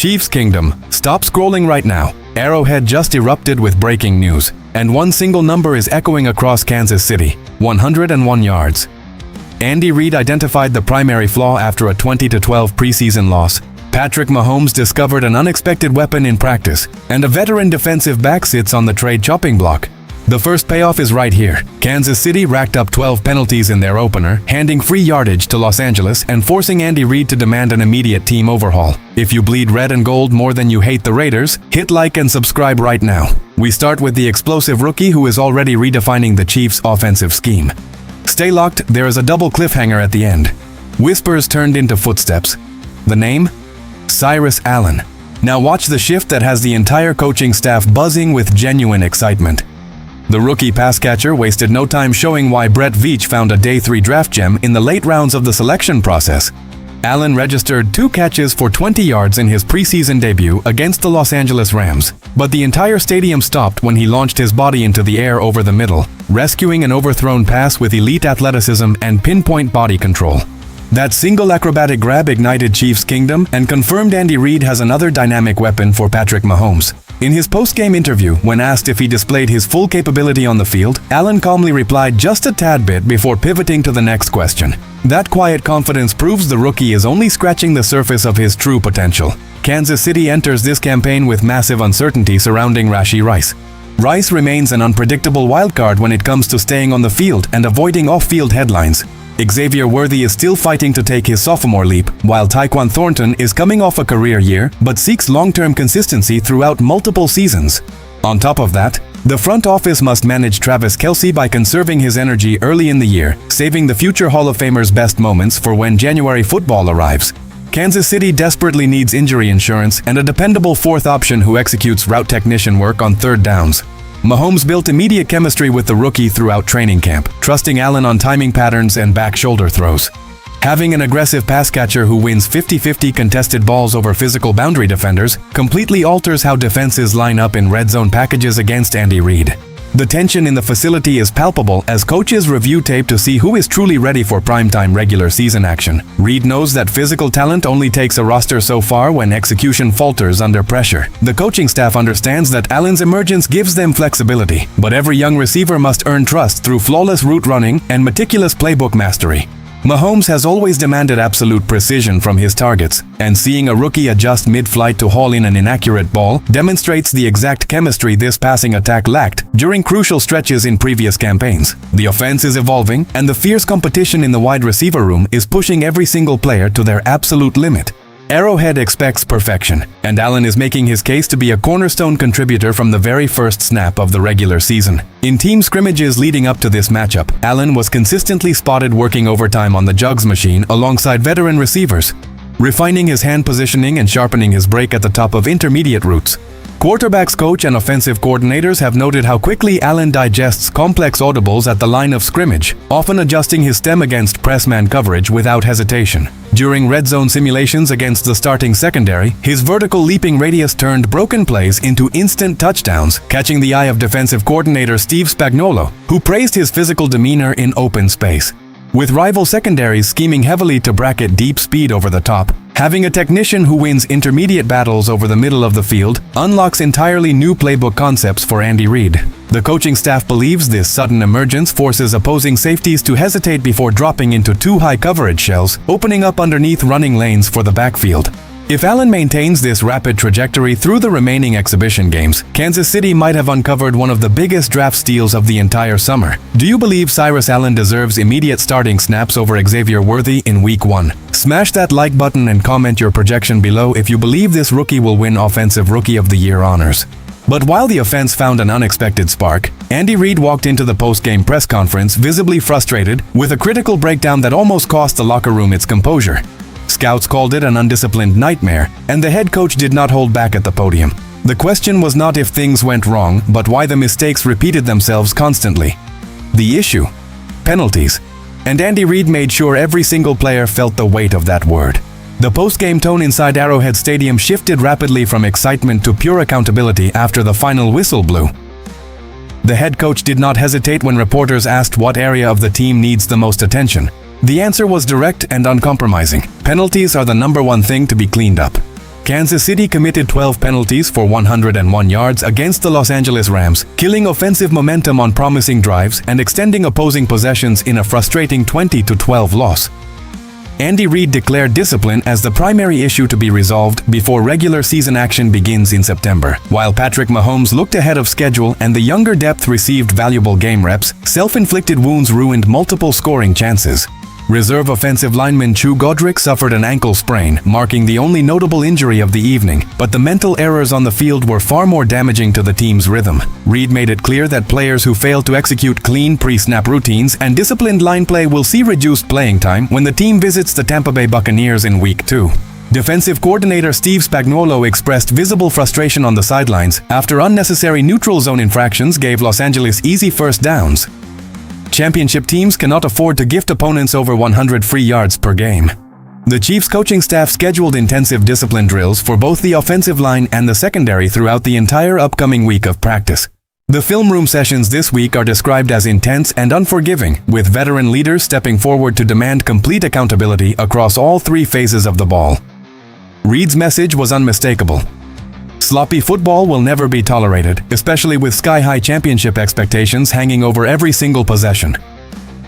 Chiefs Kingdom, stop scrolling right now. Arrowhead just erupted with breaking news, and one single number is echoing across Kansas City: 101 yards. Andy Reid identified the primary flaw after a 20-12 preseason loss. Patrick Mahomes discovered an unexpected weapon in practice, and a veteran defensive back sits on the trade chopping block. The first payoff is right here. Kansas City racked up 12 penalties in their opener, handing free yardage to Los Angeles and forcing Andy Reid to demand an immediate team overhaul. If you bleed red and gold more than you hate the Raiders, hit like and subscribe right now. We start with the explosive rookie who is already redefining the Chiefs' offensive scheme. Stay locked, there is a double cliffhanger at the end. Whispers turned into footsteps. The name? Cyrus Allen. Now watch the shift that has the entire coaching staff buzzing with genuine excitement. The rookie pass catcher wasted no time showing why Brett Veach found a Day 3 draft gem in the late rounds of the selection process. Allen registered 2 catches for 20 yards in his preseason debut against the Los Angeles Rams, but the entire stadium stopped when he launched his body into the air over the middle, rescuing an overthrown pass with elite athleticism and pinpoint body control. That single acrobatic grab ignited Chiefs Kingdom and confirmed Andy Reid has another dynamic weapon for Patrick Mahomes. In his post-game interview, when asked if he displayed his full capability on the field, Allen calmly replied just a tad bit before pivoting to the next question. That quiet confidence proves the rookie is only scratching the surface of his true potential. Kansas City enters this campaign with massive uncertainty surrounding Rashee Rice. Rice remains an unpredictable wildcard when it comes to staying on the field and avoiding off-field headlines. Xavier Worthy is still fighting to take his sophomore leap, while Tyquan Thornton is coming off a career year but seeks long-term consistency throughout multiple seasons. On top of that, the front office must manage Travis Kelce by conserving his energy early in the year, saving the future Hall of Famer's best moments for when January football arrives. Kansas City desperately needs injury insurance and a dependable fourth option who executes route technician work on third downs. Mahomes built immediate chemistry with the rookie throughout training camp, trusting Allen on timing patterns and back shoulder throws. Having an aggressive pass catcher who wins 50-50 contested balls over physical boundary defenders completely alters how defenses line up in red zone packages against Andy Reid. The tension in the facility is palpable as coaches review tape to see who is truly ready for primetime regular season action. Reid knows that physical talent only takes a roster so far when execution falters under pressure. The coaching staff understands that Allen's emergence gives them flexibility, but every young receiver must earn trust through flawless route running and meticulous playbook mastery. Mahomes has always demanded absolute precision from his targets, and seeing a rookie adjust mid-flight to haul in an inaccurate ball demonstrates the exact chemistry this passing attack lacked during crucial stretches in previous campaigns. The offense is evolving, and the fierce competition in the wide receiver room is pushing every single player to their absolute limit. Arrowhead expects perfection, and Allen is making his case to be a cornerstone contributor from the very first snap of the regular season. In team scrimmages leading up to this matchup, Allen was consistently spotted working overtime on the jugs machine alongside veteran receivers, refining his hand positioning and sharpening his break at the top of intermediate routes. Quarterbacks coach and offensive coordinators have noted how quickly Allen digests complex audibles at the line of scrimmage, often adjusting his stem against press-man coverage without hesitation. During red zone simulations against the starting secondary, his vertical leaping radius turned broken plays into instant touchdowns, catching the eye of defensive coordinator Steve Spagnuolo, who praised his physical demeanor in open space. With rival secondaries scheming heavily to bracket deep speed over the top, having a technician who wins intermediate battles over the middle of the field unlocks entirely new playbook concepts for Andy Reid. The coaching staff believes this sudden emergence forces opposing safeties to hesitate before dropping into too high coverage shells, opening up underneath running lanes for the backfield. If Allen maintains this rapid trajectory through the remaining exhibition games, Kansas City might have uncovered one of the biggest draft steals of the entire summer. Do you believe Cyrus Allen deserves immediate starting snaps over Xavier Worthy in Week 1? Smash that like button and comment your projection below if you believe this rookie will win Offensive Rookie of the Year honors. But while the offense found an unexpected spark, Andy Reid walked into the post-game press conference visibly frustrated with a critical breakdown that almost cost the locker room its composure. Scouts called it an undisciplined nightmare, and the head coach did not hold back at the podium. The question was not if things went wrong, but why the mistakes repeated themselves constantly. The issue? Penalties. And Andy Reid made sure every single player felt the weight of that word. The post-game tone inside Arrowhead Stadium shifted rapidly from excitement to pure accountability after the final whistle blew. The head coach did not hesitate when reporters asked what area of the team needs the most attention. The answer was direct and uncompromising. Penalties are the #1 thing to be cleaned up. Kansas City committed 12 penalties for 101 yards against the Los Angeles Rams, killing offensive momentum on promising drives and extending opposing possessions in a frustrating 20-12 loss. Andy Reid declared discipline as the primary issue to be resolved before regular season action begins in September. While Patrick Mahomes looked ahead of schedule and the younger depth received valuable game reps, self-inflicted wounds ruined multiple scoring chances. Reserve offensive lineman Chu Godric suffered an ankle sprain, marking the only notable injury of the evening, but the mental errors on the field were far more damaging to the team's rhythm. Reid made it clear that players who fail to execute clean pre-snap routines and disciplined line play will see reduced playing time when the team visits the Tampa Bay Buccaneers in Week 2. Defensive coordinator Steve Spagnuolo expressed visible frustration on the sidelines after unnecessary neutral zone infractions gave Los Angeles easy first downs. Championship teams cannot afford to gift opponents over 100 free yards per game. The Chiefs coaching staff scheduled intensive discipline drills for both the offensive line and the secondary throughout the entire upcoming week of practice. The film room sessions this week are described as intense and unforgiving, with veteran leaders stepping forward to demand complete accountability across all three phases of the ball. Reid's message was unmistakable. Sloppy football will never be tolerated, especially with sky-high championship expectations hanging over every single possession.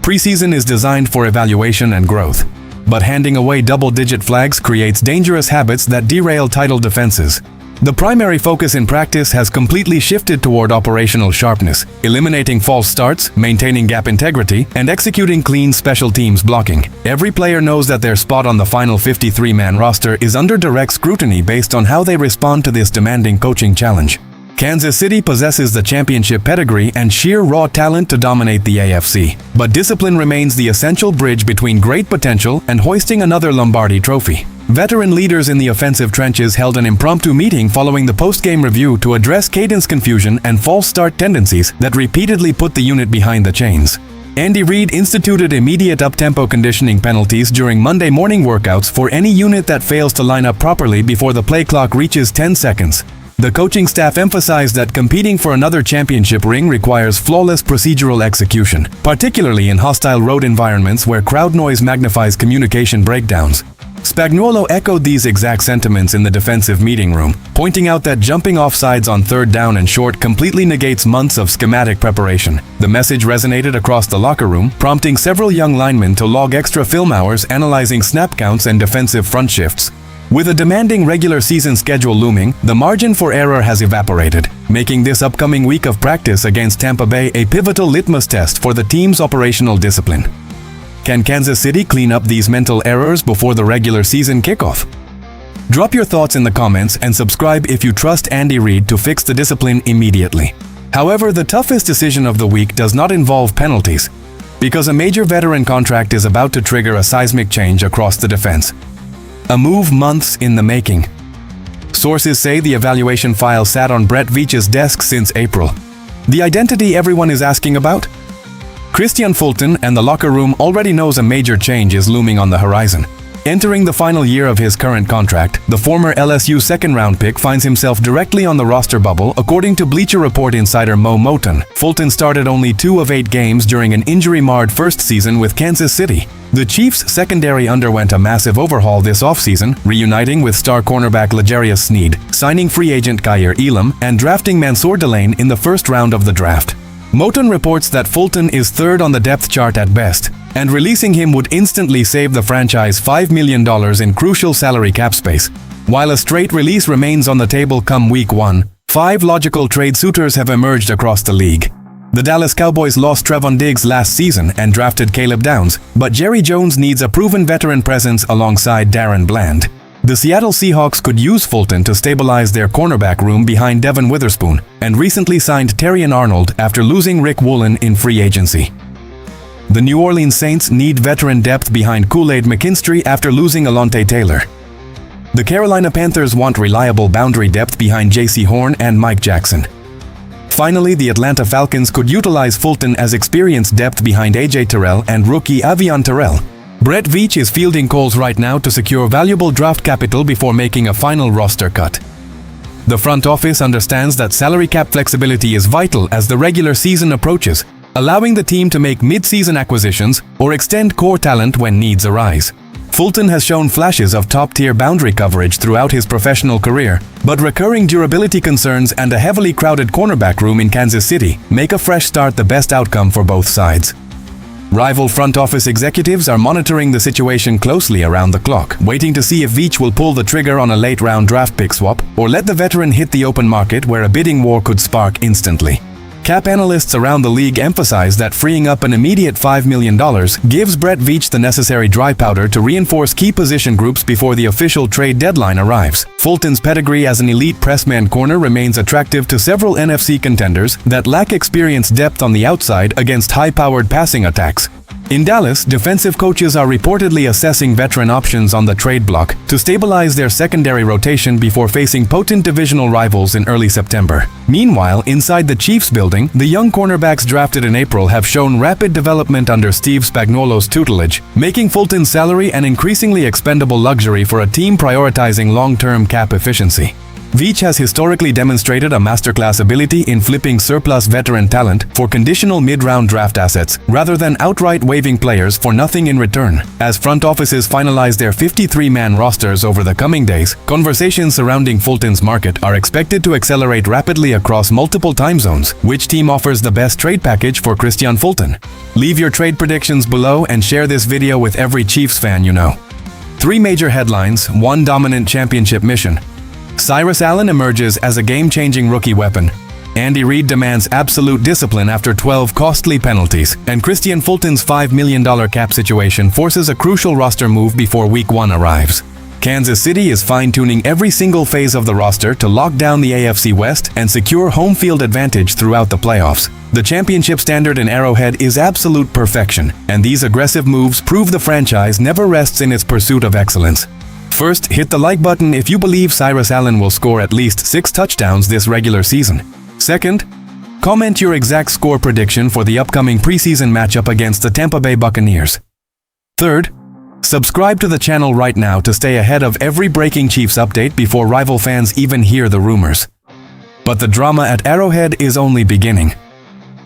Preseason is designed for evaluation and growth, but handing away double-digit flags creates dangerous habits that derail title defenses. The primary focus in practice has completely shifted toward operational sharpness, eliminating false starts, maintaining gap integrity, and executing clean special teams blocking. Every player knows that their spot on the final 53-man roster is under direct scrutiny based on how they respond to this demanding coaching challenge. Kansas City possesses the championship pedigree and sheer raw talent to dominate the AFC, but discipline remains the essential bridge between great potential and hoisting another Lombardi trophy. Veteran leaders in the offensive trenches held an impromptu meeting following the post-game review to address cadence confusion and false start tendencies that repeatedly put the unit behind the chains. Andy Reid instituted immediate up-tempo conditioning penalties during Monday morning workouts for any unit that fails to line up properly before the play clock reaches 10 seconds. The coaching staff emphasized that competing for another championship ring requires flawless procedural execution, particularly in hostile road environments where crowd noise magnifies communication breakdowns. Spagnuolo echoed these exact sentiments in the defensive meeting room, pointing out that jumping off sides on third down and short completely negates months of schematic preparation. The message resonated across the locker room, prompting several young linemen to log extra film hours analyzing snap counts and defensive front shifts. With a demanding regular season schedule looming, the margin for error has evaporated, making this upcoming week of practice against Tampa Bay a pivotal litmus test for the team's operational discipline. Can Kansas City clean up these mental errors before the regular season kickoff? Drop your thoughts in the comments and subscribe if you trust Andy Reid to fix the discipline immediately. However, the toughest decision of the week does not involve penalties, because a major veteran contract is about to trigger a seismic change across the defense. A move months in the making. Sources say the evaluation file sat on Brett Veach's desk since April. The identity everyone is asking about? KRISTIAN Fulton and the locker room already knows a major change is looming on the horizon. Entering the final year of his current contract, the former LSU second-round pick finds himself directly on the roster bubble, according to Bleacher Report insider Mo Moton. Fulton started only 2 of 8 games during an injury-marred first season with Kansas City. The Chiefs' secondary underwent a massive overhaul this offseason, reuniting with star cornerback L'Jarius Sneed, signing free agent Kaiir Elam, and drafting Mansour Delane in the first round of the draft. Moton reports that Fulton is third on the depth chart at best, and releasing him would instantly save the franchise $5 million in crucial salary cap space. While a straight release remains on the table come Week 1, 5 logical trade suitors have emerged across the league. The Dallas Cowboys lost Trevon Diggs last season and drafted Caleb Downs, but Jerry Jones needs a proven veteran presence alongside Darren Bland. The Seattle Seahawks could use Fulton to stabilize their cornerback room behind Devin Witherspoon, and recently signed Terrion Arnold after losing Rick Woolen in free agency. The New Orleans Saints need veteran depth behind Kool-Aid McKinstry after losing Alontae Taylor. The Carolina Panthers want reliable boundary depth behind J.C. Horn and Mike Jackson. Finally, the Atlanta Falcons could utilize Fulton as experienced depth behind A.J. Terrell and rookie Avion Terrell. Brett Veach is fielding calls right now to secure valuable draft capital before making a final roster cut. The front office understands that salary cap flexibility is vital as the regular season approaches, allowing the team to make mid-season acquisitions or extend core talent when needs arise. Fulton has shown flashes of top-tier boundary coverage throughout his professional career, but recurring durability concerns and a heavily crowded cornerback room in Kansas City make a fresh start the best outcome for both sides. Rival front office executives are monitoring the situation closely around the clock, waiting to see if Veach will pull the trigger on a late-round draft pick swap or let the veteran hit the open market where a bidding war could spark instantly. Cap analysts around the league emphasize that freeing up an immediate $5 million gives Brett Veach the necessary dry powder to reinforce key position groups before the official trade deadline arrives. Fulton's pedigree as an elite pressman corner remains attractive to several NFC contenders that lack experienced depth on the outside against high-powered passing attacks. In Dallas, defensive coaches are reportedly assessing veteran options on the trade block to stabilize their secondary rotation before facing potent divisional rivals in early September. Meanwhile, inside the Chiefs building, the young cornerbacks drafted in April have shown rapid development under Steve Spagnuolo's tutelage, making Fulton's salary an increasingly expendable luxury for a team prioritizing long-term cap efficiency. Veach has historically demonstrated a masterclass ability in flipping surplus veteran talent for conditional mid-round draft assets rather than outright waiving players for nothing in return. As front offices finalize their 53-man rosters over the coming days, conversations surrounding Fulton's market are expected to accelerate rapidly across multiple time zones. Which team offers the best trade package for KRISTIAN Fulton? Leave your trade predictions below and share this video with every Chiefs fan you know. 3 major headlines, 1 dominant championship mission. Cyrus Allen emerges as a game-changing rookie weapon. Andy Reid demands absolute discipline after 12 costly penalties, and KRISTIAN Fulton's $5 million cap situation forces a crucial roster move before Week 1 arrives. Kansas City is fine-tuning every single phase of the roster to lock down the AFC West and secure home field advantage throughout the playoffs. The championship standard in Arrowhead is absolute perfection, and these aggressive moves prove the franchise never rests in its pursuit of excellence. First, hit the like button if you believe Cyrus Allen will score at least 6 touchdowns this regular season. Second, comment your exact score prediction for the upcoming preseason matchup against the Tampa Bay Buccaneers. Third, subscribe to the channel right now to stay ahead of every breaking Chiefs update before rival fans even hear the rumors. But the drama at Arrowhead is only beginning.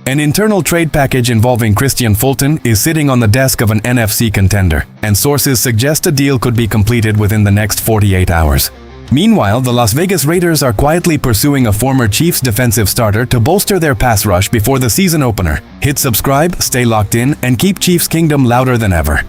An internal trade package involving KRISTIAN Fulton is sitting on the desk of an NFC contender, and sources suggest a deal could be completed within the next 48 hours. Meanwhile, the Las Vegas Raiders are quietly pursuing a former Chiefs defensive starter to bolster their pass rush before the season opener. Hit subscribe, stay locked in, and keep Chiefs Kingdom louder than ever.